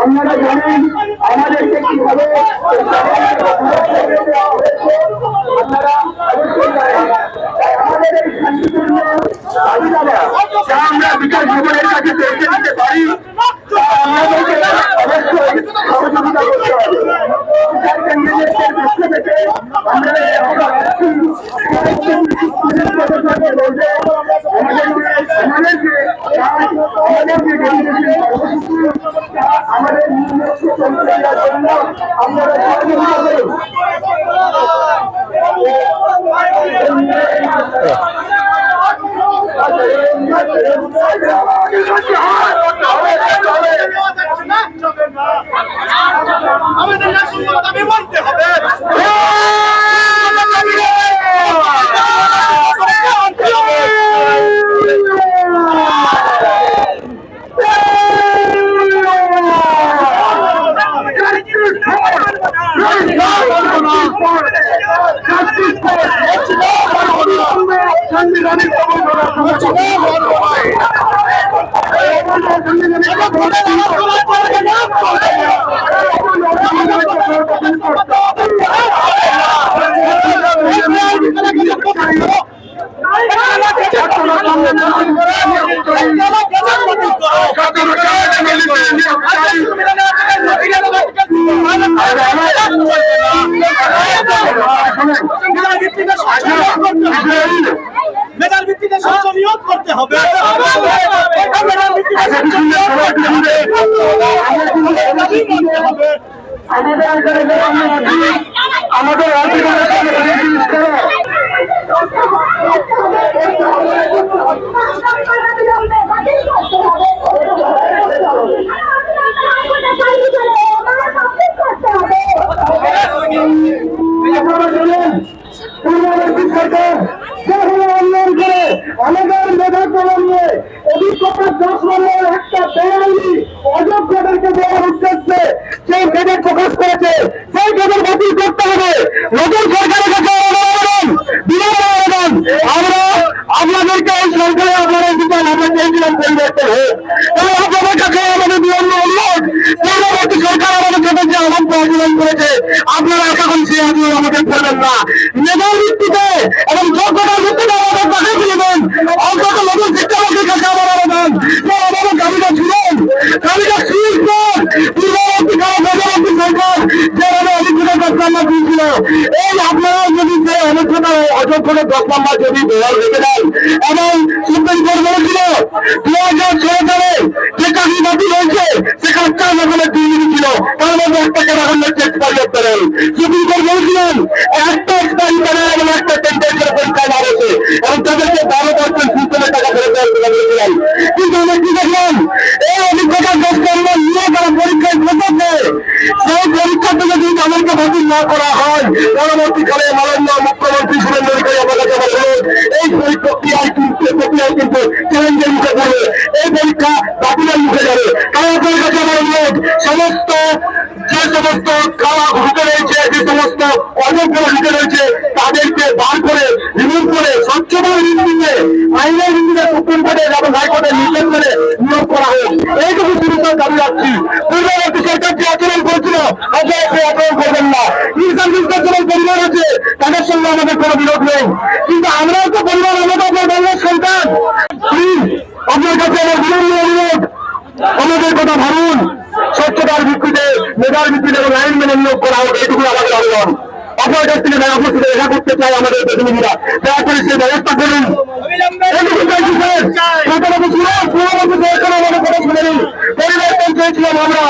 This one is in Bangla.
আপনারা জানেন আমাদেরকে কিভাবে আপনারা আমাদের এই শান্তিপূর্ণ দাবিদাবা যা আমরা বিকাশ ভবনের কাছে পৌঁছে দিতে পারি আমাদেরকে অবশ্যই সহযোগিতা করতে হবে। বিচার কেন্দ্রের পক্ষ থেকে আমরা আমাদের আপনারা সহযোগিতা করুন। আমাদের ন্যাশনাল দাবি মানতে হবে। মেধার ভিত্তিতে সংশোধন করতে হবে। আমাদের আমাদের মেধা কলম নিয়ে অভিজ্ঞতা 10 নম্বর একটা বেআইনি অযোগ্যদেরকে দেওয়ার উদ্দেশ্যে সেই মেধা প্রকাশ করেছে, সেই মেধা বাতিল করতে হবে। নতুন সরকারের কাছে আবেদন আমরা আপনাদেরকে এই সরকারে আপনারা দিতেন, আমরা চেয়েছিলাম পরিবর্তন হোক। তাই আপনাদের কাছে আমাদের বিরন্ন অনুরোধ, পূর্ববর্তী সরকার আমাদের সাথে যে আহ্বান আচরণ করেছে আপনারা আশা করি সেই আচরণ আমাদের করবেন না। মেধার ভিত্তিতে এবং যোগ্যতার ভিত্তিতে আমাদের পাশে তুলবেন। অন্তত নতুন শিক্ষামন্ত্রীর কাছে আমার আবেদন, আমাদের দাবিটা ছিলেন দাবিটা শেষ পর পূর্ববর্তী পূর্ববর্তী সরকার যেভাবে অভিজ্ঞতা 10 নম্বর দিয়েছিল, এই আপনারা যদি সেই অভিজ্ঞতা অযোগ্যতা 10 নম্বর যদি বহাল রেখে দেন এবং সুপ্রিম কোর্ট বলেছিল 2006 সালে যে চাকরি বাতিল হয়েছে সেখানে 4 রকমের দুর্নীতি ছিল, তার মধ্যে একটা কেনাকান্নার test pilot panel. Supreme court বলেছিলেন একটা এক্সপায়ারি প্যানেল এবং একটা টেন্ডার পরীক্ষায় না হয়েছে এবং তাদেরকে 12% সিস্টেমের টাকা ফেরত দেওয়ার কথা বলেছিলেন। কিন্তু আমরা কি দেখলাম, এই অভিজ্ঞতা 10 নম্বর নিয়ে তারা পরীক্ষায় বসেছে, সেই পরীক্ষা থেকে যদি তাদেরকে বাতিল না করা হয় পরবর্তীকালে মাননীয় মুখ্যমন্ত্রী সুরেন্দ্র অধিকারী আমার কাছে আমার অনুরোধ, এই প্রক্রিয়ায় কিন্তু চ্যালেঞ্জের মুখে পড়বে, এই পরীক্ষা বাতিলের মুখে যাবে। কারণ আপনার কাছে আমার অনুরোধ, যে সমস্ত খাওয়া ঢুকে রয়েছে, যে সমস্ত অযোগ্যরা ঢুকে রয়েছে তাদেরকে বার করে রিমুভ করে স্বচ্ছভাবে নির্বিঘ্নে আইনের ভিত্তিতে সুপ্রিম কোর্টে এবং হাইকোর্টে নির্দেশ করে নিয়োগ করা হোক। এইটুকু সুবিধা দাবি রাখছি। পূর্ববর্তী সরকার যে আচরণ করেছিল আপনারা সেই আচরণ করবেন না। ইনসার্ভিসের যেমন পরিবার আছে তাদের সঙ্গে আমাদের কোনো বিরোধ নেই, কিন্তু আমরাও তো পরিবার, আমাদের আপনার বাংলার সন্তান। প্লিজ আপনার কাছে আমার বিনম্র অনুরোধ, আমাদের কথা ভাবুন। স্বচ্ছতার ভিত্তিতে, মেধার ভিত্তিতে এবং আইন মেনে নিয়োগ করা হোক, এইটুকু আমাদের আবেদন। আপনার কাছ থেকে আপনার সাথে দেখা করতে চাই আমাদের প্রতিনিধিরা, দয়া করে সেই ব্যবস্থা করুন। পরিবর্তন চেয়েছিলাম আমরা।